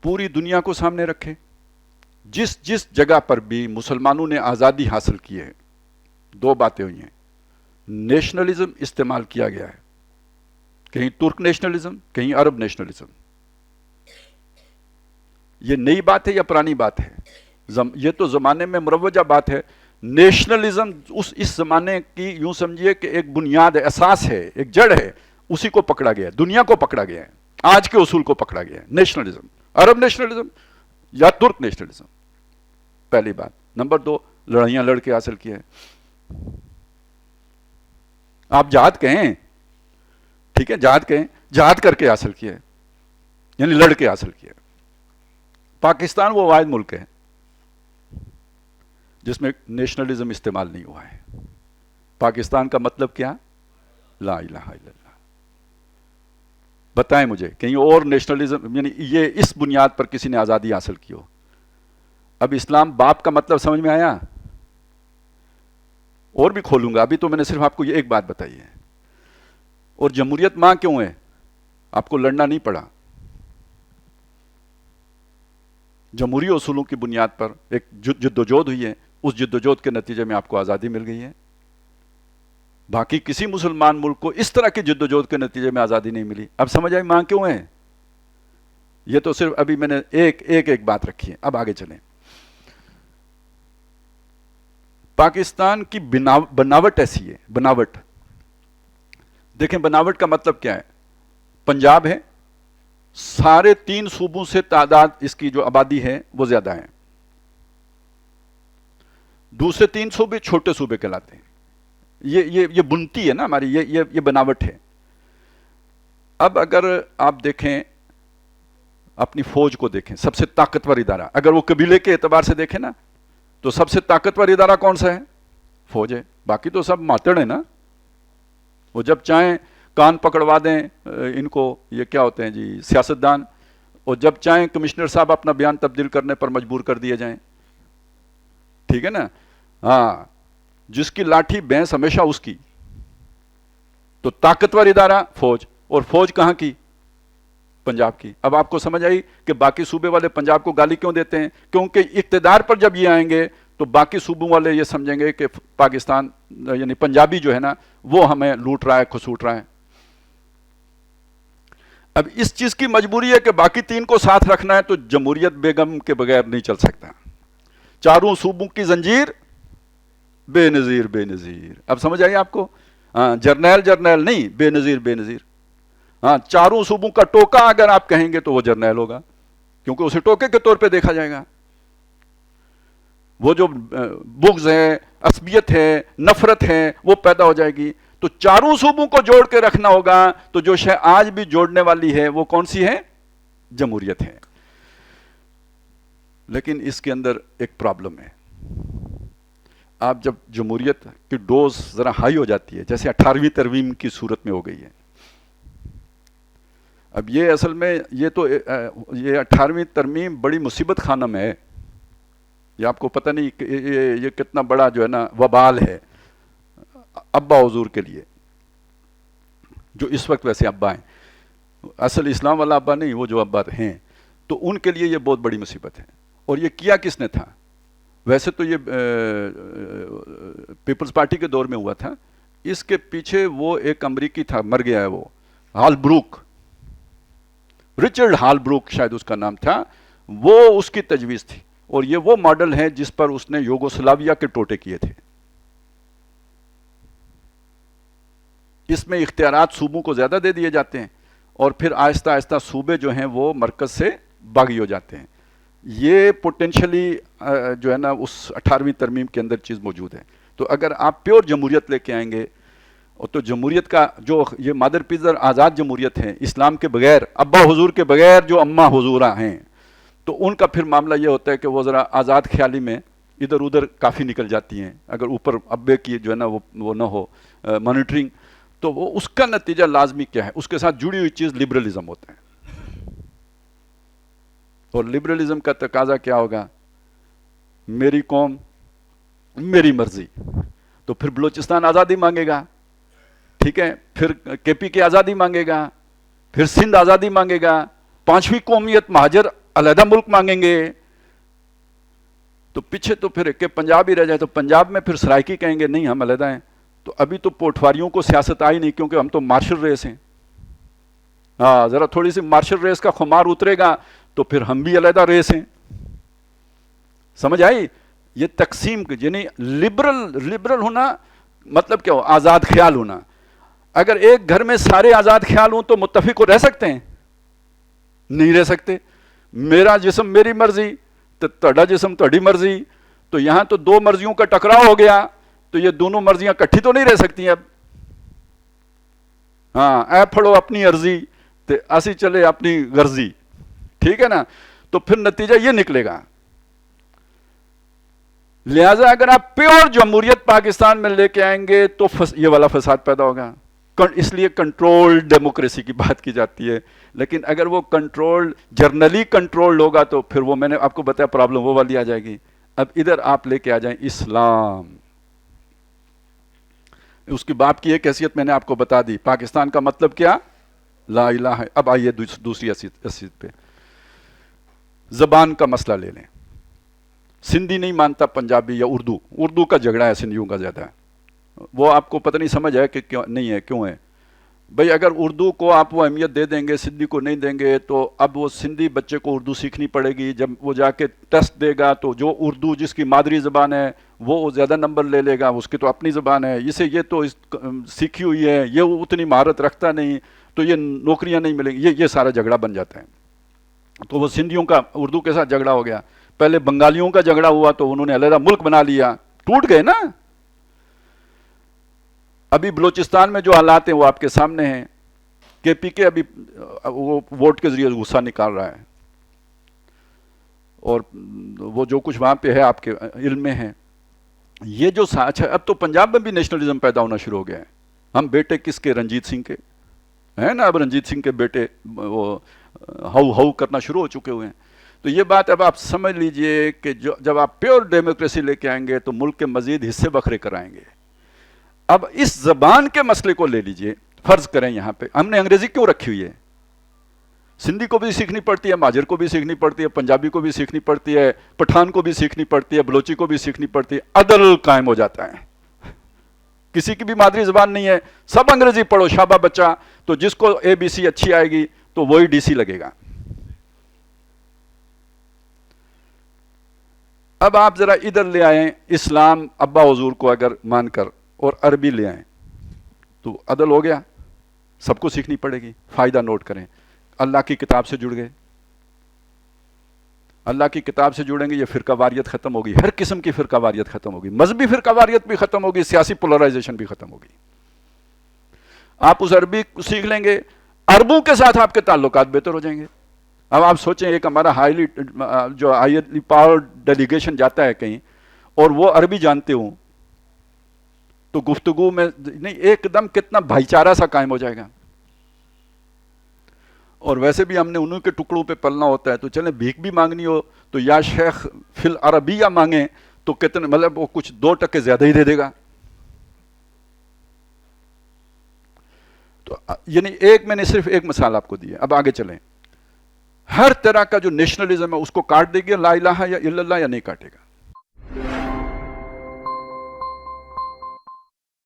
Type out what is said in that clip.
پوری دنیا کو سامنے رکھے. جس جس جگہ پر بھی مسلمانوں نے آزادی حاصل کی ہے، دو باتیں ہوئی ہیں. نیشنلزم استعمال کیا گیا ہے، کہیں ترک نیشنلزم، کہیں عرب نیشنلزم. یہ نئی بات ہے یا پرانی بات ہے؟ یہ تو زمانے میں مروجہ بات ہے. نیشنلزم اس زمانے کی یوں سمجھیے کہ ایک بنیاد ہے، اساس ہے، ایک جڑ ہے، اسی کو پکڑا گیا ہے، دنیا کو پکڑا گیا ہے، آج کے اصول کو پکڑا گیا ہے. نیشنلزم، عرب نیشنلزم یا ترک نیشنلزم، پہلی بات. نمبر دو، لڑائیاں لڑ کے حاصل کیا ہے. آپ جہاد کہیں، ٹھیک ہے، جہاد کہیں، جہاد کر کے حاصل کیا ہے، یعنی لڑ کے حاصل کیا ہے. پاکستان وہ واحد ملک ہے جس میں نیشنلزم استعمال نہیں ہوا ہے. پاکستان کا مطلب کیا؟ لا الہ الا اللہ. بتائیں مجھے کہیں اور نیشنلزم، یعنی یہ اس بنیاد پر کسی نے آزادی حاصل کی ہو. اب اسلام باپ کا مطلب سمجھ میں آیا؟ اور بھی کھولوں گا، ابھی تو میں نے صرف آپ کو یہ ایک بات بتائی ہے. اور جمہوریت ماں کیوں ہے؟ آپ کو لڑنا نہیں پڑا. جمہوری اصولوں کی بنیاد پر ایک جد و جہد ہوئی ہے، اس جد و جہد کے نتیجے میں آپ کو آزادی مل گئی ہے. باقی کسی مسلمان ملک کو اس طرح کی جد و جہد کے نتیجے میں آزادی نہیں ملی. اب سمجھ آئی ماں کیوں ہے؟ یہ تو صرف ابھی میں نے ایک بات رکھی ہے. اب آگے چلیں. پاکستان کی بناوٹ ایسی ہے، بناوٹ دیکھیں. بناوٹ کا مطلب کیا ہے؟ پنجاب ہے، سارے 3 صوبوں سے تعداد اس کی جو آبادی ہے وہ زیادہ ہے. دوسرے 3 صوبے چھوٹے صوبے کہلاتے ہیں. یہ بنتی ہے نا ہماری، یہ بناوٹ ہے. اب اگر آپ دیکھیں اپنی فوج کو، دیکھیں سب سے طاقتور ادارہ، اگر وہ قبیلے کے اعتبار سے دیکھیں نا تو سب سے طاقتور ادارہ کون سا ہے؟ فوج ہے. باقی تو سب ماتڑ ہیں نا. وہ جب چاہیں کان پکڑوا دیں ان کو، یہ کیا ہوتے ہیں جی، سیاستدان، اور جب چاہیں کمشنر صاحب اپنا بیان تبدیل کرنے پر مجبور کر دیے جائیں. ٹھیک ہے نا؟ ہاں، جس کی لاٹھی بھینس ہمیشہ اس کی. تو طاقتور ادارہ فوج، اور فوج کہاں کی؟ پنجاب کی. اب آپ کو سمجھ آئی کہ باقی صوبے والے پنجاب کو گالی کیوں دیتے ہیں؟ کیونکہ اقتدار پر جب یہ آئیں گے تو باقی صوبوں والے یہ سمجھیں گے کہ پاکستان یعنی پنجابی جو ہے نا وہ ہمیں لوٹ رہا ہے، کھسوٹ رہا ہے. اب اس چیز کی مجبوری ہے کہ باقی 3 کو ساتھ رکھنا ہے، تو جمہوریت بیگم کے بغیر نہیں چل سکتا. چاروں صوبوں کی زنجیر بے نظیر، بے نظیر. اب سمجھ آئی آپ کو؟ ہاں، جرنیل نہیں، بے نظیر، بے نظیر. ہاں، چاروں صوبوں کا ٹوکا اگر آپ کہیں گے تو وہ جرنیل ہوگا، کیونکہ اسے ٹوکے کے طور پہ دیکھا جائے گا. وہ جو بغض ہے، عصبیت ہے، نفرت ہے، وہ پیدا ہو جائے گی. تو چاروں صوبوں کو جوڑ کے رکھنا ہوگا. تو جو شے آج بھی جوڑنے والی ہے وہ کون سی ہے؟ جمہوریت ہے. لیکن اس کے اندر ایک پرابلم ہے. آپ جب جمہوریت کی ڈوز ذرا ہائی ہو جاتی ہے، جیسے 18ویں ترمیم کی صورت میں ہو گئی ہے. اب یہ اصل میں یہ 18ویں ترمیم بڑی مصیبت خانہ میں ہے. یہ آپ کو پتہ نہیں کہ یہ کتنا بڑا جو ہے نا وبال ہے ابا حضور کے لیے، جو اس وقت ویسے ابا ہیں. اصل اسلام والا ابا نہیں، وہ جو ابا ہیں، تو ان کے لیے یہ بہت بڑی مصیبت ہے. اور یہ کیا کس نے تھا؟ ویسے تو یہ پیپلز پارٹی کے دور میں ہوا تھا. اس کے پیچھے وہ ایک امریکی تھا، مر گیا ہے وہ، Holbrooke, Richard Holbrooke شاید اس کا نام تھا. وہ اس کی تجویز تھی، اور یہ وہ ماڈل ہے جس پر اس نے یوگوسلاویا کے ٹوٹے کیے تھے. اس میں اختیارات صوبوں کو زیادہ دے دیے جاتے ہیں، اور پھر آہستہ آہستہ صوبے جو ہیں وہ مرکز سے باغی ہو جاتے ہیں. یہ پوٹینشلی جو ہے نا اس 18ویں ترمیم کے اندر چیز موجود ہے. تو اگر آپ پیور جمہوریت لے کے آئیں گے، اور تو جمہوریت کا جو یہ مادر پیزر آزاد جمہوریت ہے، اسلام کے بغیر، ابا حضور کے بغیر جو اماں حضورہ ہیں، تو ان کا پھر معاملہ یہ ہوتا ہے کہ وہ ذرا آزاد خیالی میں ادھر ادھر کافی نکل جاتی ہیں. اگر اوپر ابے کی جو ہے نا وہ نہ ہو مانیٹرنگ، تو وہ اس کا نتیجہ لازمی کیا ہے؟ اس کے ساتھ جڑی ہوئی چیز لبرلزم ہوتا ہے. اور لبرلزم کا تقاضا کیا ہوگا؟ میری قوم میری مرضی. تو پھر بلوچستان آزادی مانگے گا، ٹھیک ہے، پھر کے پی کی آزادی مانگے گا، پھر سندھ آزادی مانگے گا. 5ویں قومیت مہاجر علیحدہ ملک مانگیں گے تو پیچھے تو پھر کہ پنجاب ہی رہ جائے، تو پنجاب میں پھر سرائکی کہیں گے نہیں ہم علیحدہ ہیں. تو ابھی تو پوٹواریوں کو سیاست آئی نہیں کیونکہ ہم تو مارشل ریس ہیں. ہاں ذرا تھوڑی سی مارشل ریس کا خمار اترے گا تو پھر ہم بھی علیحدہ ریس ہیں. سمجھ آئی؟ یہ تقسیم یعنی لبرل ہونا مطلب کیا ہو؟ آزاد خیال ہونا. اگر ایک گھر میں سارے آزاد خیال ہوں تو متفق ہو رہ سکتے ہیں؟ نہیں رہ سکتے. میرا جسم میری مرضی، تہاڈا جسم تہاڈی مرضی. تو یہاں تو دو مرضیوں کا ٹکراؤ ہو گیا تو یہ دونوں مرضیاں کٹھی تو نہیں رہ سکتی اب. ہاں اے پھڑو اپنی عرضی تے اسی چلے اپنی غرضی. ٹھیک ہے نا؟ تو پھر نتیجہ یہ نکلے گا. لہذا اگر آپ پیور جمہوریت پاکستان میں لے کے آئیں گے تو یہ والا فساد پیدا ہوگا. اس لیے کنٹرول ڈیموکریسی کی بات کی جاتی ہے. لیکن اگر وہ کنٹرول جرنلی کنٹرول ہوگا تو پھر وہ میں نے آپ کو بتایا پرابلم وہ والی آ جائے گی. اب ادھر آپ لے کے آ جائیں اسلام. اس کی باپ کی ایک حیثیت میں نے آپ کو بتا دی. پاکستان کا مطلب کیا؟ لا الہ. اب آئیے دوسری حیثیت پہ. زبان کا مسئلہ لے لیں. سندھی نہیں مانتا پنجابی یا اردو کا جھگڑا ہے سندھیوں کا زیادہ ہے. وہ آپ کو پتہ نہیں سمجھ ہے کہ کیوں نہیں ہے، کیوں ہے بھئی؟ اگر اردو کو آپ وہ اہمیت دے دیں گے سندھی کو نہیں دیں گے تو اب وہ سندھی بچے کو اردو سیکھنی پڑے گی. جب وہ جا کے ٹیسٹ دے گا تو جو اردو جس کی مادری زبان ہے وہ زیادہ نمبر لے لے گا، اس کی تو اپنی زبان ہے. اسے یہ تو سیکھی ہوئی ہے، یہ اتنی مہارت رکھتا نہیں تو یہ نوکریاں نہیں ملیں گی. یہ سارا جھگڑا بن جاتا ہے. تو وہ سندھیوں کا اردو کے ساتھ جھگڑا ہو گیا. پہلے بنگالیوں کا جھگڑا ہوا تو انہوں نے علیحدہ ملک بنا لیا. ٹوٹ گئے نا. ابھی بلوچستان میں جو حالات ہیں وہ آپ کے سامنے ہیں. کے پی کے ابھی وہ ووٹ کے ذریعے غصہ نکال رہا ہے اور وہ جو کچھ وہاں پہ ہے آپ کے علم میں ہے. یہ جو اچھا اب تو پنجاب میں بھی نیشنلزم پیدا ہونا شروع ہو گیا ہے. ہم بیٹے کس کے؟ رنجیت سنگھ کے ہیں نا. اب رنجیت سنگھ کے بیٹے وہ ہو کرنا شروع ہو چکے ہوئے ہیں. تو یہ بات اب آپ سمجھ لیجئے کہ جب آپ پیور ڈیموکریسی لے کے آئیں گے تو ملک کے مزید حصے بکھرے کرائیں گے. اب اس زبان کے مسئلے کو لے لیجئے. فرض کریں یہاں پہ ہم نے انگریزی کیوں رکھی ہوئی ہے؟ سندھی کو بھی سیکھنی پڑتی ہے، مہاجر کو بھی سیکھنی پڑتی ہے، پنجابی کو بھی سیکھنی پڑتی ہے، پٹھان کو بھی سیکھنی پڑتی ہے، بلوچی کو بھی سیکھنی پڑتی ہے. عدل قائم ہو جاتا ہے. کسی کی بھی مادری زبان نہیں ہے، سب انگریزی پڑھو شابہ بچہ. تو جس کو اے بی سی اچھی آئے گی تو وہی ڈی سی لگے گا. اب آپ ذرا ادھر لے آئیں اسلام ابا حضور کو اگر مان کر اور عربی لے آئیں تو عدل ہو گیا. سب کو سیکھنی پڑے گی. فائدہ نوٹ کریں. اللہ کی کتاب سے جڑ گئے. اللہ کی کتاب سے جڑیں گے یہ فرقہ واریت ختم ہوگی. ہر قسم کی فرقہ واریت ختم ہوگی. مذہبی فرقہ واریت بھی ختم ہوگی. سیاسی پولرائزیشن بھی ختم ہوگی. آپ اس عربی کو سیکھ لیں گے، عربوں کے ساتھ آپ کے تعلقات بہتر ہو جائیں گے. اب آپ سوچیں ایک ہمارا ہائیلی پاور ڈیلیگیشن جاتا ہے کہیں اور وہ عربی جانتے ہوں تو گفتگو میں نہیں ایک دم کتنا بھائی چارہ سا قائم ہو جائے گا. اور ویسے بھی ہم نے انہوں کے ٹکڑوں پہ پلنا ہوتا ہے تو چلیں بھیک بھی مانگنی ہو تو یا شیخ فی العربیہ مانگیں تو کتنے مطلب وہ کچھ 2% زیادہ ہی دے دے گا. تو یعنی میں نے صرف ایک مثال آپ کو دی ہے. اب آگے چلیں. ہر طرح کا جو نیشنلزم ہے اس کو کاٹ دے گی لا الہ یا الا اللہ یا نہیں کاٹے گا؟